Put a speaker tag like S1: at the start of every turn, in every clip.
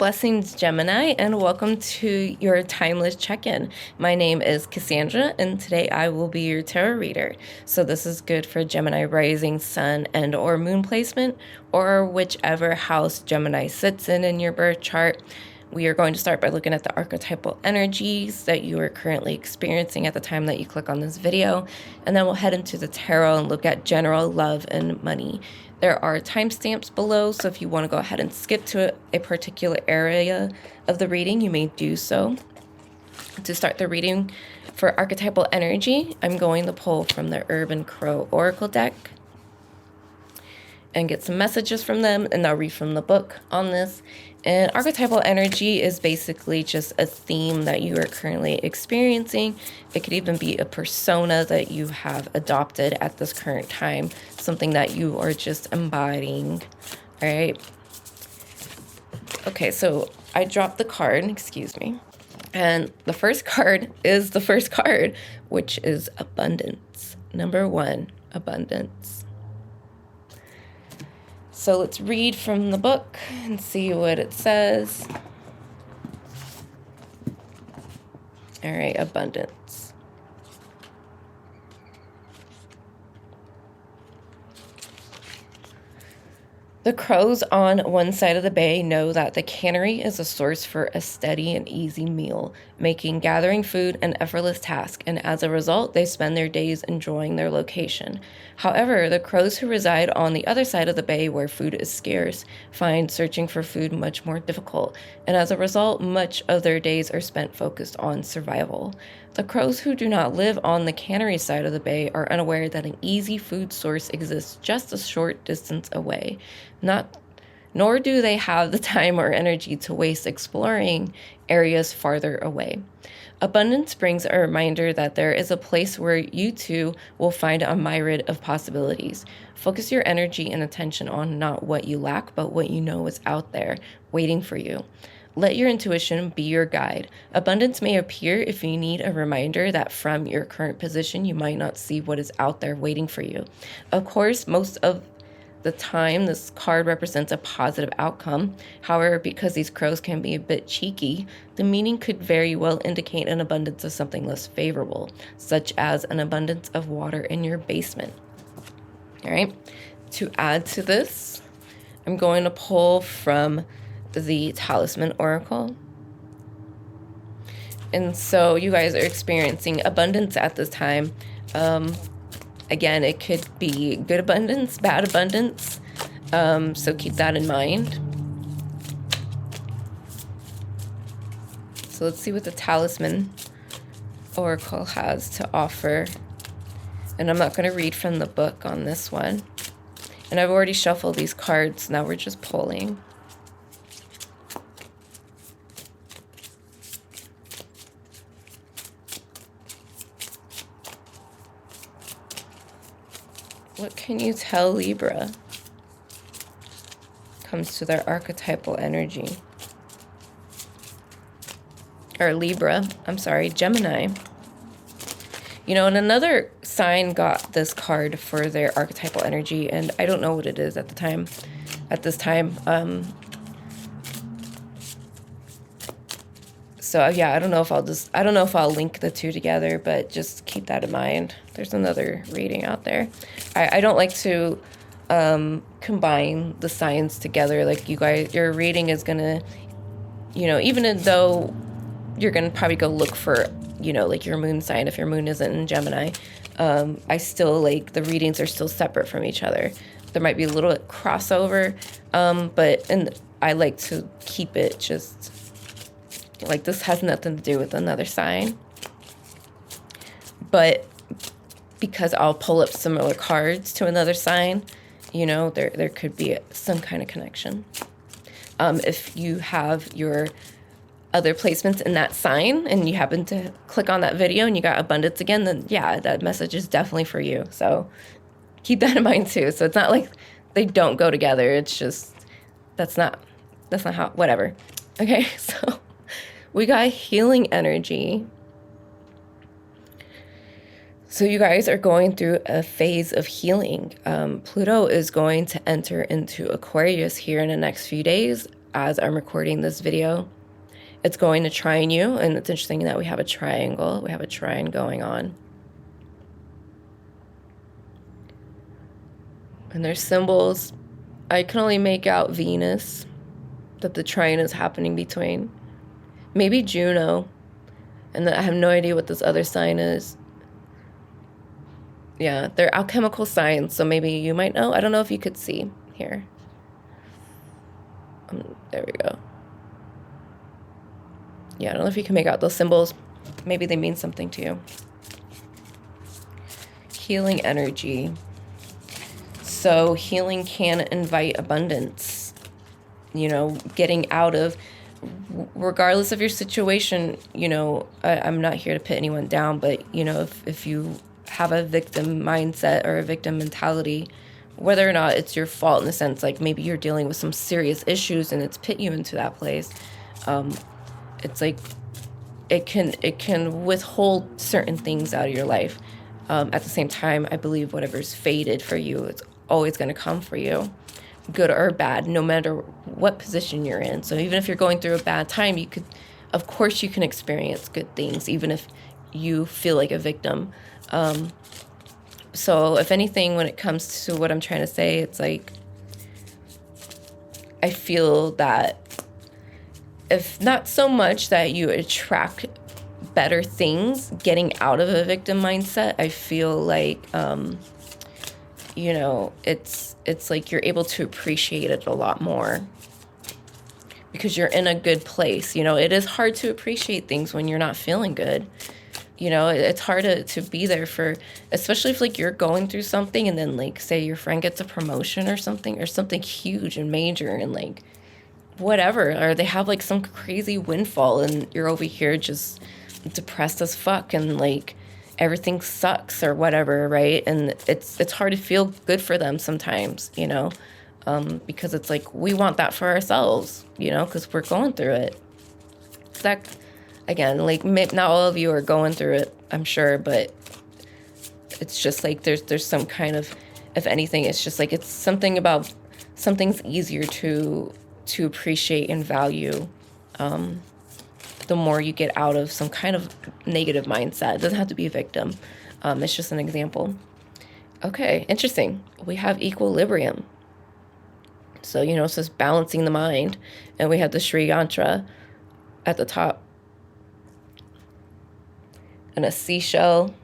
S1: Blessings, Gemini, and welcome to your timeless check-in. My name is Cassandra, and today I will be your tarot reader. So this is good for Gemini rising, sun, and or moon placement, or whichever house Gemini sits in your birth chart. We are going to start by looking at the archetypal energies that you are currently experiencing at the time that you click on this video, and then we'll head into the tarot and look at general love and money. There are timestamps below, so if you want to go ahead and skip to a particular area of the reading, you may do so. To start the reading for archetypal energy, I'm going to pull from the Urban Crow Oracle deck and get some messages from them, and I'll read from the book on this. And archetypal energy is basically just a theme that you are currently experiencing. It could even be a persona that you have adopted at this current time, something that you are just embodying. All right. Okay, so I dropped the card, excuse me. And the first card is the first card, which is abundance. Number 1, abundance. So let's read from the book and see what it says. All right, abundance. The crows on one side of the bay know that the cannery is a source for a steady and easy meal, making gathering food an effortless task, and as a result, they spend their days enjoying their location. However, the crows who reside on the other side of the bay where food is scarce find searching for food much more difficult, and as a result, much of their days are spent focused on survival. The crows who do not live on the cannery side of the bay are unaware that an easy food source exists just a short distance away. Nor do they have the time or energy to waste exploring areas farther away. Abundance brings a reminder that there is a place where you too will find a myriad of possibilities. Focus your energy and attention on not what you lack, but what you know is out there waiting for you. Let your intuition be your guide. Abundance may appear if you need a reminder that from your current position, you might not see what is out there waiting for you. Of course, most of the time, this card represents a positive outcome. However, because these crows can be a bit cheeky, the meaning could very well indicate an abundance of something less favorable, such as an abundance of water in your basement. All right, to add to this, I'm going to pull from the Talisman Oracle. And so you guys are experiencing abundance at this time. Again, it could be good abundance, bad abundance, so keep that in mind. So let's see what the Talisman Oracle has to offer. And I'm not going to read from the book on this one. And I've already shuffled these cards, now we're just pulling. What can you tell Libra? Comes to their archetypal energy. Or Libra, I'm sorry, Gemini. You know, and another sign got this card for their archetypal energy, and I don't know what it is at this time. So yeah, I don't know if I'll link the two together, but just keep that in mind. There's another reading out there. I don't like to combine the signs together. Like you guys, your reading is gonna, you know, even though you're gonna probably go look for, you know, like your moon sign if your moon isn't in Gemini, I still like the readings are still separate from each other. There might be a little crossover, but I like to keep it just like this has nothing to do with another sign. But because I'll pull up similar cards to another sign, you know, there could be some kind of connection. If you have your other placements in that sign and you happen to click on that video and you got abundance again, then yeah, that message is definitely for you. So keep that in mind too. So it's not like they don't go together. It's just, that's not how, whatever. Okay, so we got healing energy. So you guys are going through a phase of healing. Pluto is going to enter into Aquarius here in the next few days. as I'm recording this video. It's going to trine you, and it's interesting that we have a triangle. We have a trine going on. And there's symbols. I can only make out Venus, that the trine is happening between. Maybe Juno, and I have no idea what this other sign is. Yeah, they're alchemical signs, so maybe you might know. I don't know if you could see here. There we go. Yeah, I don't know if you can make out those symbols. Maybe they mean something to you. Healing energy. So healing can invite abundance. You know, getting out of, regardless of your situation, you know, I'm not here to put anyone down, but, you know, if you have a victim mindset or a victim mentality, whether or not it's your fault in a sense, like maybe you're dealing with some serious issues and it's put you into that place, it's like it can withhold certain things out of your life. At the same time, I believe whatever's fated for you, it's always going to come for you, good or bad, no matter what position you're in. So even if you're going through a bad time, you could, of course, you can experience good things, even if you feel like a victim. So if anything, when it comes to what I'm trying to say, it's like, I feel that if not so much that you attract better things, getting out of a victim mindset, I feel like, you know, it's like you're able to appreciate it a lot more because you're in a good place. You know, it is hard to appreciate things when you're not feeling good. You know, it's hard to be there for, especially if like you're going through something and then like say your friend gets a promotion or something huge and major and like whatever, or they have like some crazy windfall and you're over here just depressed as fuck and like everything sucks or whatever, right? And it's hard to feel good for them sometimes, you know, because it's like we want that for ourselves, you know, because we're going through it. That, again, like not all of you are going through it, I'm sure, but it's just like there's some kind of, if anything, it's just like it's something about something's easier to appreciate and value the more you get out of some kind of negative mindset. It doesn't have to be a victim. It's just an example. Okay, interesting. We have equilibrium. So, you know, it says balancing the mind. And we have the Sri Yantra at the top. And a seashell.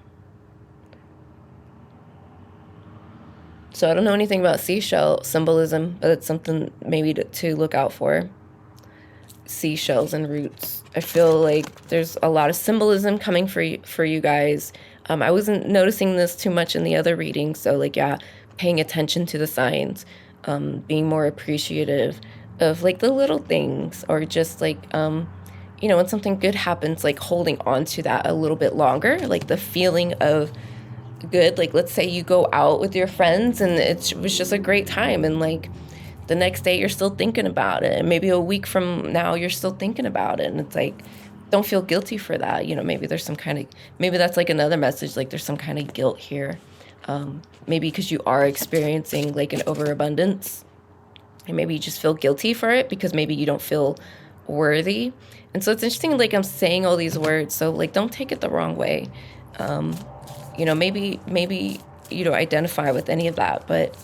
S1: So I don't know anything about seashell symbolism, but it's something maybe to look out for. Seashells and roots. I feel like there's a lot of symbolism coming for you guys. I wasn't noticing this too much in the other reading, so like, yeah, paying attention to the signs, being more appreciative of like the little things, or just like, you know, when something good happens, like holding on to that a little bit longer, like the feeling of good. Like, let's say you go out with your friends and it was just a great time, and like the next day you're still thinking about it, and maybe a week from now you're still thinking about it, and it's like, don't feel guilty for that. You know, maybe there's some kind of, maybe that's like another message, like there's some kind of guilt here, maybe because you are experiencing like an overabundance, and maybe you just feel guilty for it because maybe you don't feel worthy. And so it's interesting, like I'm saying all these words, so like don't take it the wrong way. You know, maybe you don't identify with any of that, but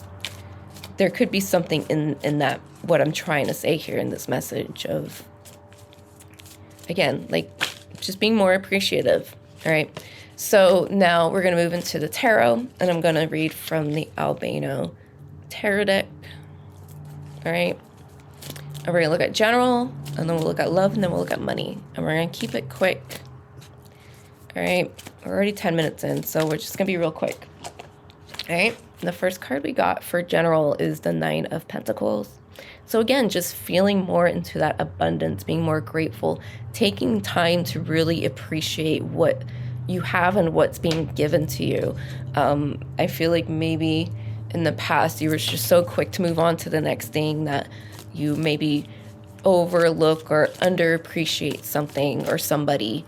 S1: there could be something in that, what I'm trying to say here in this message of, again, like just being more appreciative. All right. So now we're going to move into the tarot, and I'm going to read from the Albano tarot deck. All right. And we're going to look at general, and then we'll look at love, and then we'll look at money. And we're going to keep it quick. All right. We're already 10 minutes in, so we're just going to be real quick. All right. The first card we got for general is the Nine of Pentacles. So again, just feeling more into that abundance, being more grateful, taking time to really appreciate what you have and what's being given to you. I feel like maybe in the past you were just so quick to move on to the next thing that you maybe overlook or underappreciate something or somebody.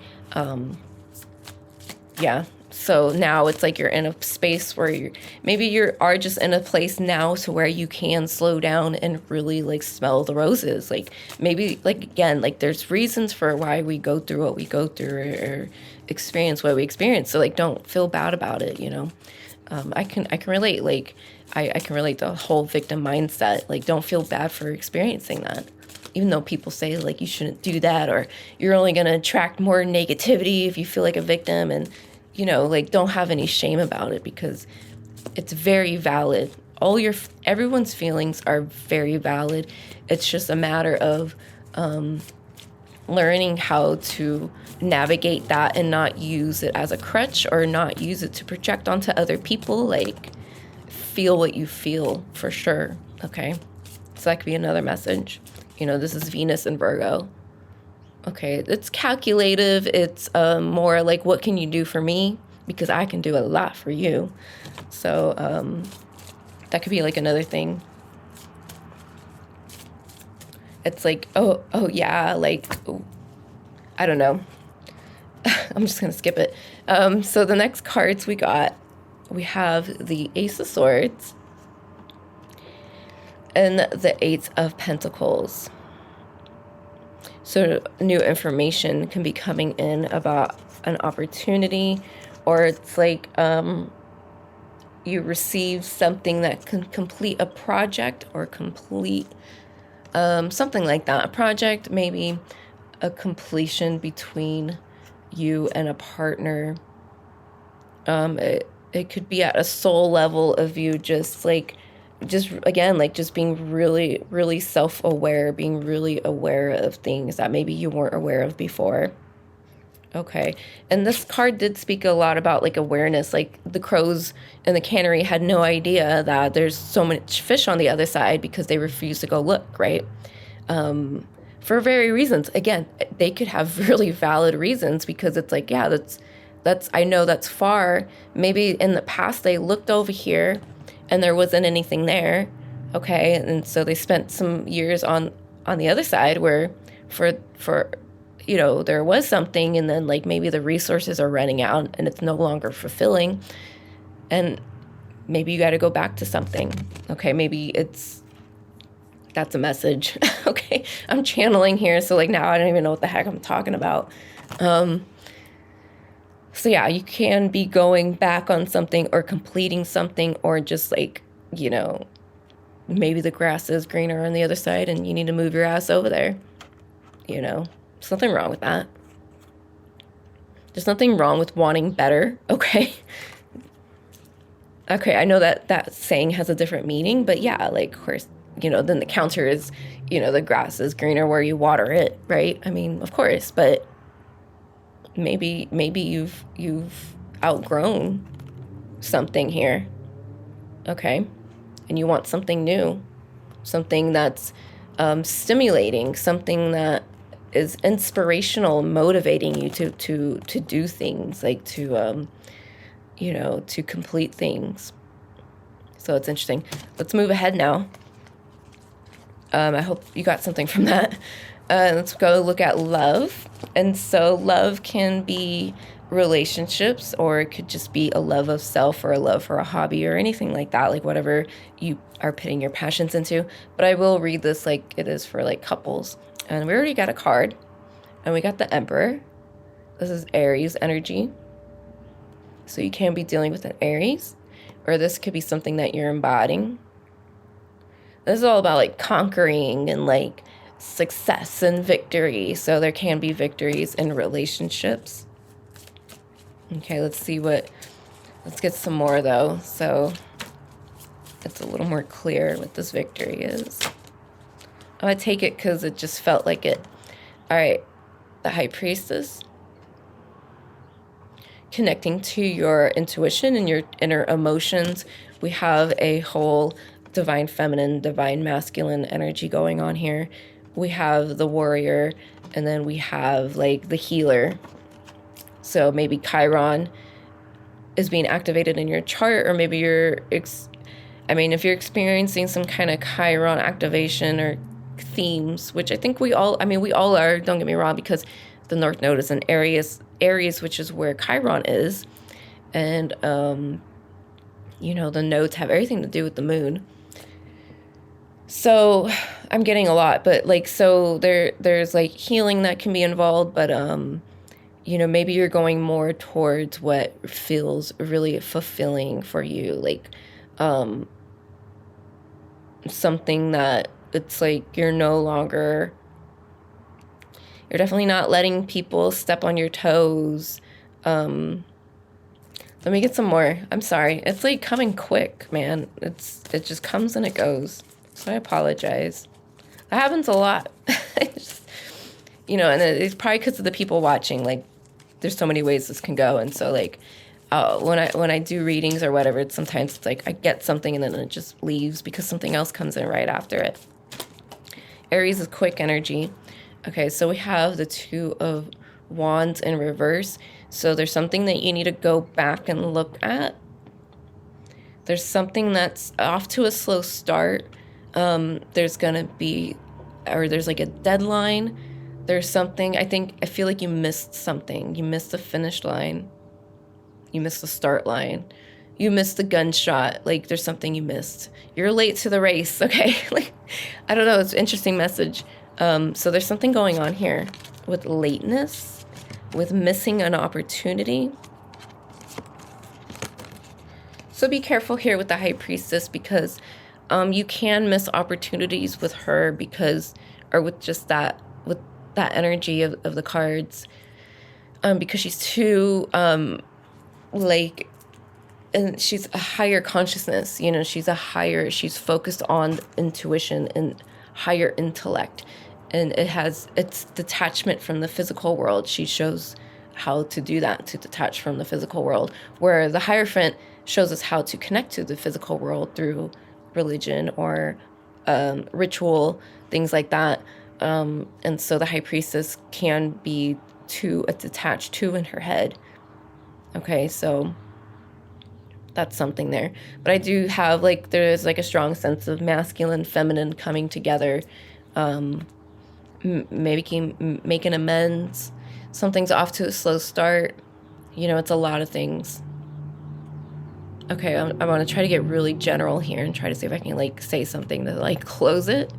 S1: Yeah. So now it's like you're in a space where maybe you are just in a place now to where you can slow down and really like smell the roses. Like maybe like, again, like there's reasons for why we go through what we go through, or experience what we experience. So like, don't feel bad about it, you know? I can relate. Like I can relate to the whole victim mindset. Like, don't feel bad for experiencing that. Even though people say like you shouldn't do that, or you're only going to attract more negativity if you feel like a victim, and you know, like, don't have any shame about it, because it's very valid. Everyone's feelings are very valid. It's just a matter of learning how to navigate that and not use it as a crutch, or not use it to project onto other people. Like, feel what you feel for sure. Okay. So that could be another message. You know, this is Venus in Virgo. Okay, it's calculative. It's more like, what can you do for me? Because I can do a lot for you. So that could be like another thing. It's like, oh yeah, like, I don't know. I'm just going to skip it. So the next cards we have the Ace of Swords and the Eight of Pentacles. So new information can be coming in about an opportunity, or it's like you receive something that can complete a project, or complete something like that. A project, maybe a completion between you and a partner. It could be at a soul level of you just being really, really self-aware, being really aware of things that maybe you weren't aware of before. Okay. And this card did speak a lot about like awareness. Like the crows in the cannery had no idea that there's so much fish on the other side, because they refuse to go look, right? For very reasons. Again, they could have really valid reasons, because it's like, yeah, that's I know that's far. Maybe in the past they looked over here and there wasn't anything there. Okay. And so they spent some years on the other side where for you know, there was something, and then like maybe the resources are running out and it's no longer fulfilling, and maybe you got to go back to something. Okay, maybe that's a message. Okay, I'm channeling here, so like now I don't even know what the heck I'm talking about. So yeah, you can be going back on something, or completing something, or just like, you know, maybe the grass is greener on the other side and you need to move your ass over there, you know. There's nothing wrong with that. There's nothing wrong with wanting better, okay? Okay, I know that saying has a different meaning, but yeah, like, of course, you know, then the counter is, you know, the grass is greener where you water it, right? I mean, of course, but maybe you've outgrown something here, okay? And you want something new, something that's stimulating, something that is inspirational, motivating you to do things, like to you know, to complete things. So it's interesting. Let's move ahead now. I hope you got something from that. Let's go look at love. And so love can be relationships, or it could just be a love of self, or a love for a hobby, or anything like that, like whatever you are putting your passions into. But I will read this like it is for like couples. And we already got a card, and we got the Emperor. This is Aries energy. So you can be dealing with an Aries, or this could be something that you're embodying. This is all about like conquering and like success and victory. So there can be victories in relationships. Okay, let's get some more though. So it's a little more clear what this victory is. I take it because it just felt like it. All right, the High Priestess. Connecting to your intuition and your inner emotions. We have a whole divine feminine, divine masculine energy going on here. We have the warrior, and then we have like the healer. So maybe Chiron is being activated in your chart, or maybe if you're experiencing some kind of Chiron activation or themes, which I think we all are, don't get me wrong, because the North Node is in Aries, which is where Chiron is. And, you know, the nodes have everything to do with the moon. So I'm getting a lot, but like, so there's like healing that can be involved, but, you know, maybe you're going more towards what feels really fulfilling for you. Like, something that it's like you're definitely not letting people step on your toes. Let me get some more. I'm sorry. It's like coming quick, man. It just comes and it goes. So I apologize. That happens a lot. You know, and it's probably because of the people watching. Like, there's so many ways this can go, and so like, when I do readings or whatever, sometimes it's like I get something and then it just leaves because something else comes in right after it. Aries is quick energy. Okay, so we have the Two of Wands in reverse. So there's something that you need to go back and look at. There's something that's off to a slow start. There's gonna be, or there's like a deadline. There's something, I feel like you missed something. You missed the finish line. You missed the start line. You missed the gunshot. Like, there's something you missed. You're late to the race, okay? Like, I don't know. It's an interesting message. So there's something going on here with lateness, with missing an opportunity. So be careful here with the High Priestess, because you can miss opportunities with her because, or with just that, with that energy of the cards, because she's too, like, and she's a higher consciousness, you know, she's focused on intuition and higher intellect. And it's detachment from the physical world. She shows how to do that, to detach from the physical world, where the Hierophant shows us how to connect to the physical world through religion or ritual, things like that. And so the High Priestess can be too detached too in her head. Okay, so that's something there. But I do have, like, there's like a strong sense of masculine, feminine coming together, making amends. Something's off to a slow start. You know, it's a lot of things. Okay, I want to try to get really general here and try to see if I can, like, say something to, like, close it.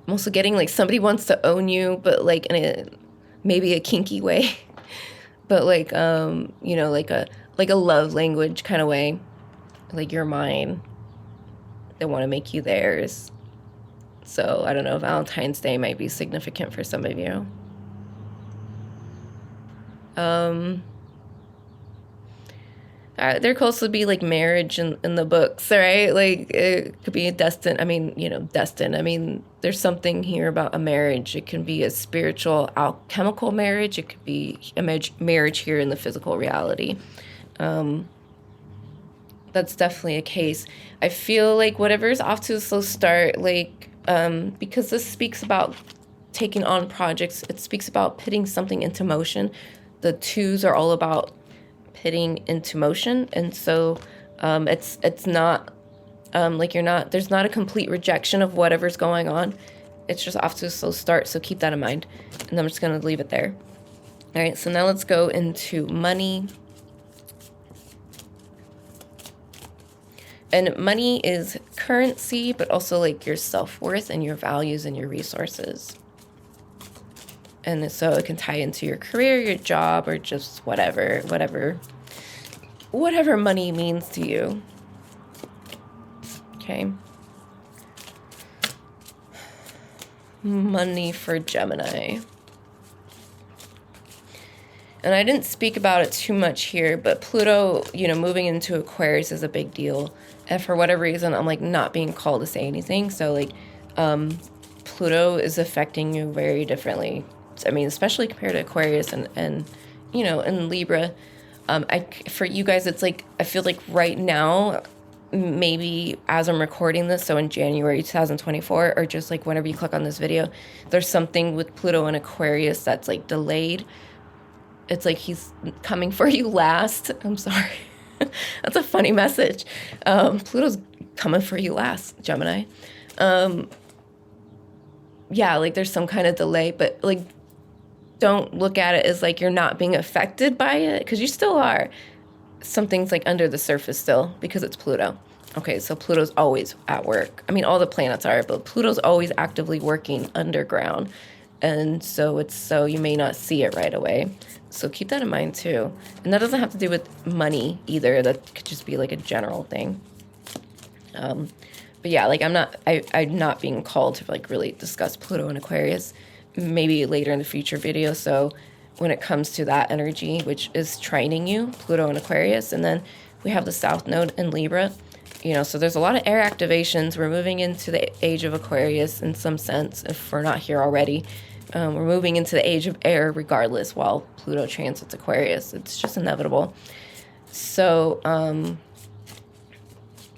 S1: I'm also getting, like, somebody wants to own you, but, like, in maybe a kinky way. But, like, you know, like a love language kind of way. Like, you're mine. They want to make you theirs. So, I don't know, Valentine's Day might be significant for some of you. There could also be, like, marriage in the books, right? Like, it could be destined. I mean, you know, destined. I mean, there's something here about a marriage. It can be a spiritual, alchemical marriage. It could be a marriage here in the physical reality. That's definitely a case. I feel like whatever's off to a slow start, like, because this speaks about taking on projects, it speaks about putting something into motion. The twos are all about pitting into motion, and so it's not like there's not a complete rejection of whatever's going on. It's just off to a slow start, so keep that in mind. And I'm just going to leave it there. All right, so now let's go into money. And money is currency, but also, like, your self-worth and your values and your resources. And so it can tie into your career, your job, or just whatever money means to you. Okay. Money for Gemini. And I didn't speak about it too much here, but Pluto, you know, moving into Aquarius is a big deal. And for whatever reason, I'm, like, not being called to say anything. So, like, Pluto is affecting you very differently. I mean, especially compared to Aquarius and you know, and Libra. For you guys, it's like, I feel like right now, maybe as I'm recording this, so in January 2024, or just, like, whenever you click on this video, there's something with Pluto and Aquarius that's, like, delayed. It's like he's coming for you last. I'm sorry. That's a funny message. Pluto's coming for you last, Gemini. Yeah, like, there's some kind of delay, but, like, don't look at it as like you're not being affected by it, because you still are. Something's like under the surface still, because it's Pluto. Okay, so Pluto's always at work. I mean, all the planets are, but Pluto's always actively working underground. And so you may not see it right away. So keep that in mind too. And that doesn't have to do with money either. That could just be like a general thing. But yeah, like I'm not being called to like really discuss Pluto and Aquarius. Maybe later in the future video. So when it comes to that energy, which is trining you, Pluto and Aquarius, and then we have the South Node in Libra. You know, so there's a lot of air activations. We're moving into the age of Aquarius in some sense, if we're not here already. We're moving into the age of air regardless while Pluto transits Aquarius. It's just inevitable. So,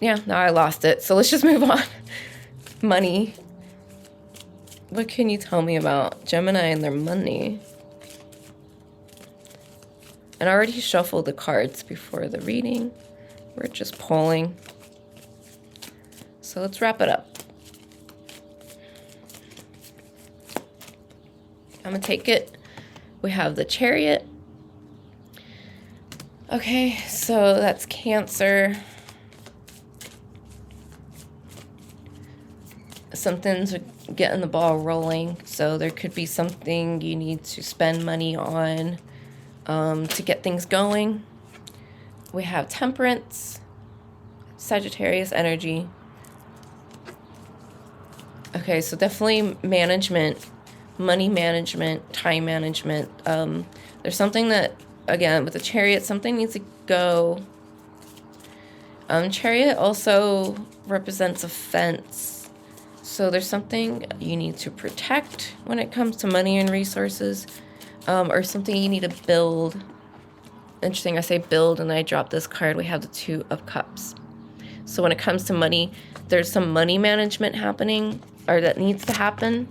S1: yeah, now I lost it. So let's just move on. Money. What can you tell me about Gemini and their money? And I already shuffled the cards before the reading. We're just pulling. So let's wrap it up. I'm going to take it. We have the Chariot. Okay, so that's Cancer. Something's getting the ball rolling. So there could be something you need to spend money on to get things going. We have Temperance, Sagittarius energy. Okay, so definitely management, money management, time management. There's something that, again, with the Chariot, something needs to go. Chariot also represents a fence. So there's something you need to protect when it comes to money and resources, or something you need to build. Interesting, I say build, and I drop this card. We have the Two of Cups. So when it comes to money, there's some money management happening, or that needs to happen.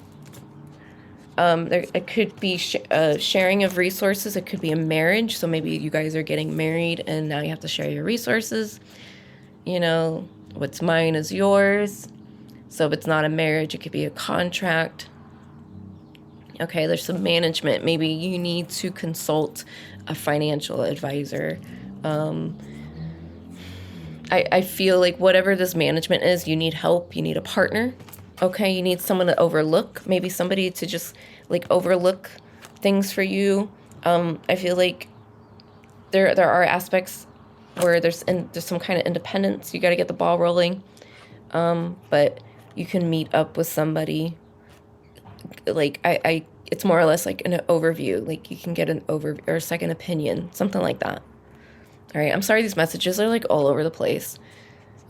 S1: It could be sharing of resources. It could be a marriage. So maybe you guys are getting married, and now you have to share your resources. You know, what's mine is yours. So if it's not a marriage, it could be a contract. Okay, there's some management. Maybe you need to consult a financial advisor. I feel like whatever this management is, you need help. You need a partner. Okay, you need someone to overlook. Maybe somebody to just like overlook things for you. I feel like there are aspects where there's some kind of independence. You got to get the ball rolling. But you can meet up with somebody. Like it's more or less like an overview. Like you can get an overview or a second opinion, something like that. All right, I'm sorry these messages are like all over the place.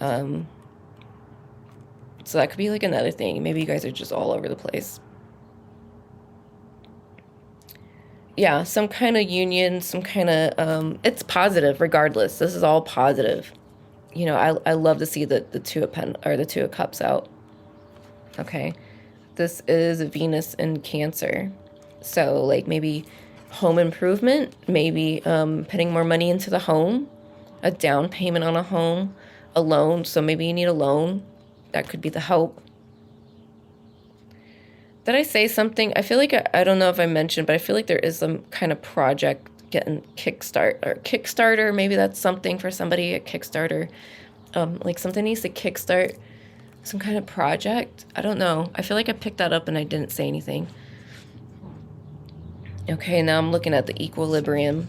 S1: So that could be like another thing. Maybe you guys are just all over the place. Yeah, some kind of union, some kind of, it's positive regardless. This is all positive. You know, I love to see the Two of Cups out. Okay. This is Venus in Cancer. So like maybe home improvement, maybe putting more money into the home, a down payment on a home, a loan. So maybe you need a loan. That could be the help. Did I say something? I feel like, I don't know if I mentioned, but I feel like there is some kind of project getting Kickstarter. Maybe that's something for somebody, a Kickstarter. Like something needs to kickstart some kind of project. I don't know. I feel like I picked that up and I didn't say anything. Okay, now I'm looking at the equilibrium.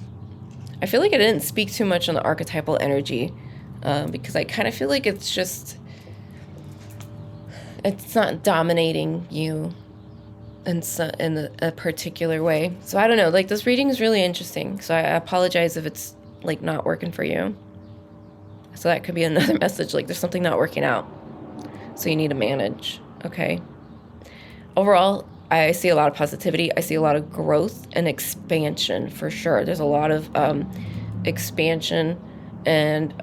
S1: I feel like I didn't speak too much on the archetypal energy because I kind of feel like it's not dominating you in a particular way. So I don't know. Like this reading is really interesting. So I apologize if it's like not working for you. So that could be another message. Like there's something not working out. So you need to manage. Okay. Overall, I see a lot of positivity. I see a lot of growth and expansion for sure. There's a lot of expansion and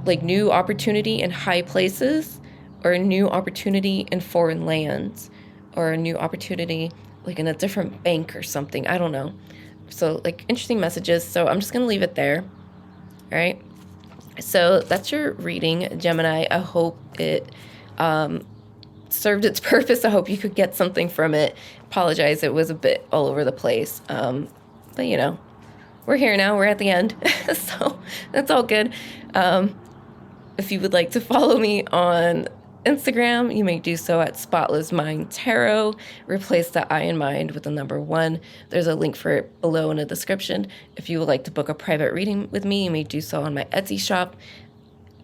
S1: like new opportunity in high places, or a new opportunity in foreign lands, or a new opportunity like in a different bank or something. I don't know. So like interesting messages. So I'm just going to leave it there. All right. So that's your reading, Gemini. I hope it served its purpose. I hope you could get something from it. Apologize, it was a bit all over the place. But you know, we're here now. We're at the end. So that's all good. If you would like to follow me on Instagram, you may do so at Spotless Mind Tarot. Replace the I in mind with the number 1. There's a link for it below in the description. If you would like to book a private reading with me, you may do so on my Etsy shop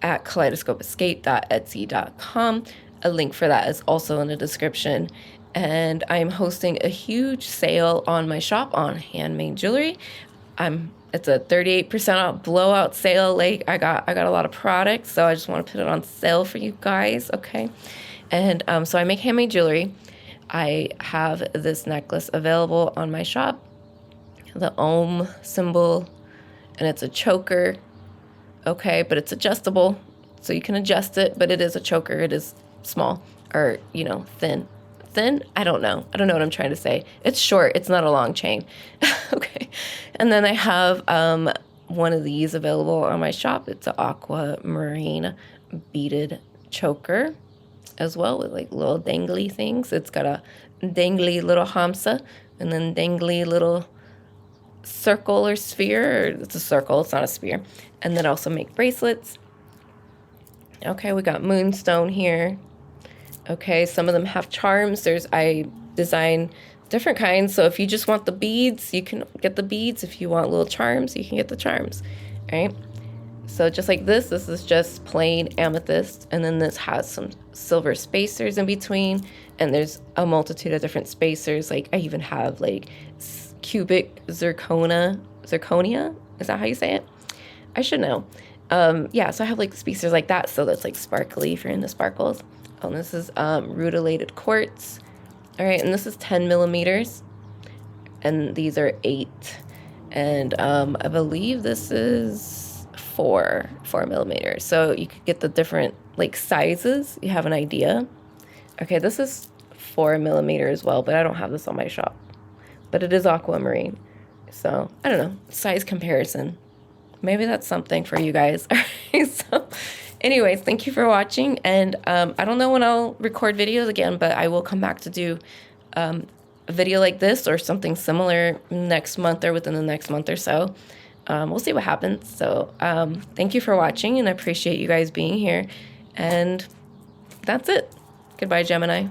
S1: at kaleidoscopeescape.etsy.com. A link for that is also in the description. And I'm hosting a huge sale on my shop on handmade jewelry. It's a 38% off blowout sale. Like I got a lot of products, so I just want to put it on sale for you guys, okay? And so I make handmade jewelry. I have this necklace available on my shop, the Om symbol, and it's a choker, okay? But it's adjustable, so you can adjust it, but it is a choker. It is small, or, you know, thin. Thin? I don't know what I'm trying to say. It's short. It's not a long chain. Okay. And then I have one of these available on my shop. It's an aquamarine beaded choker as well, with like little dangly things. It's got a dangly little hamsa and then dangly little circle or sphere. Or it's a circle. It's not a sphere. And then also make bracelets. Okay, we got moonstone here. Okay, some of them have charms. I design different kinds. So if you just want the beads, you can get the beads. If you want little charms, you can get the charms. All right. So just like this is just plain amethyst. And then this has some silver spacers in between. And there's a multitude of different spacers. Like I even have like cubic zirconia. Is that how you say it? I should know. Yeah, so I have like spacers like that. So that's like sparkly if you're into sparkles. Oh, this is rutilated quartz. All right, and this is 10 millimeters. And these are 8. And I believe this is 4 millimeters. So you could get the different like sizes. You have an idea. Okay, this is 4 millimeters as well, but I don't have this on my shop. But it is aquamarine. So I don't know, size comparison. Maybe that's something for you guys. All right, so anyways, thank you for watching. And I don't know when I'll record videos again, but I will come back to do a video like this or something similar next month or within the next month or so. We'll see what happens. So thank you for watching, and I appreciate you guys being here. And that's it. Goodbye, Gemini.